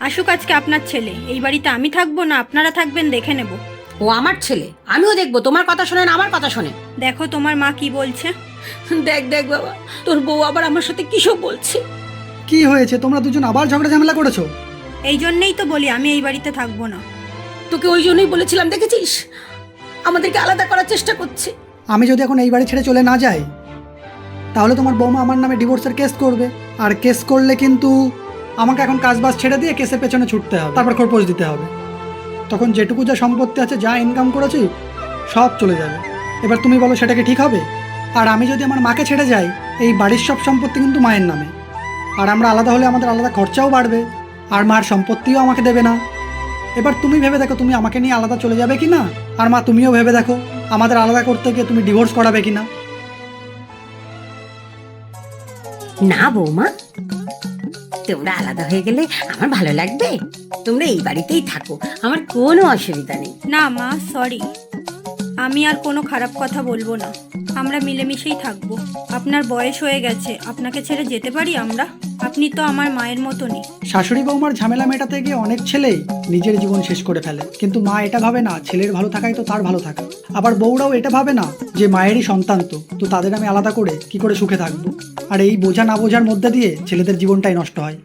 আসুক আজকে আপনার ছেলে, এই বাড়িতে আমি থাকবো না আপনারা থাকবেন দেখে নেব। ও আমার ছেলে, আমিও দেখবো তোমার কথা শোনে না আমার কথা শোনে। দেখো তোমার মা কি বলছে। দেখ দেখ বাবা, তোর বউ আবার আমার সাথে কিসব বলছে। কি হয়েছে, তোমরা দুজন আবার ঝগড়া ঝামেলা করেছো? এই জন্যেই তো বলি আমি এই বাড়িতে থাকবো না। তোকে ওই জন্যই বলেছিলাম, দেখেছিস আমাদেরকে আলাদা করার চেষ্টা করছে। আমি যদি এখন এই বাড়ি ছেড়ে চলে না যাই, তাহলে তোমার বৌমা আমার নামে ডিভোর্সের কেস করবে। আর কেস করলে কিন্তু আমাকে এখন কাজবাজ ছেড়ে দিয়ে কেসের পেছনে ছুটতে হবে, তারপর খরপোশ দিতে হবে। তখন যেটুকু যা সম্পত্তি আছে, যা ইনকাম করেছি, সব চলে যাবে। এবার তুমি বলো সেটা কি ঠিক হবে? আর আমি যদি আমার মাকে ছেড়ে যাই, এই বাড়ির সব সম্পত্তি কিন্তু মায়ের নামে। আর আমরা আলাদা হলে আমাদের আলাদা খরচাও বাড়বে, আর মার সম্পত্তিও আমাকে দেবে না। এবার তুমি ভেবে দেখো, তুমি আমাকে নিয়ে আলাদা চলে যাবে কি না? আর মা, তুমিও ভেবে দেখো, আমাদের আলাদা করতে গিয়ে তুমি ডিভোর্স করাবে কি না? না বৌমা, তোমরা আলাদা হয়ে গেলে আমার ভালো লাগবে। তোমরা এই বাড়িতেই থাকো, আমার কোনো অসুবিধা নেই। না মা, সরি, আমি আর কোনো খারাপ কথা বলবো না। আমরা মিলেমিশেই থাকবো। আপনার বয়স হয়ে গেছে, আপনাকে ছেড়ে যেতে পারি আমরা? আপনি তো আমার মায়ের মতনই। শাশুড়ি বৌমার ঝামেলা মেটাতে গিয়ে অনেক ছেলেই নিজের জীবন শেষ করে ফেলে, কিন্তু মা এটা ভাবে না ছেলের ভালো থাকাই তো তার ভালো থাকা। আবার বউরাও এটা ভাবে না যে মায়েরই সন্তান, তো তাদের আমি আলাদা করে কি করে সুখে থাকবো। আর এই বোঝা না বোঝার মধ্যে দিয়ে ছেলেদের জীবনটাই নষ্ট হয়।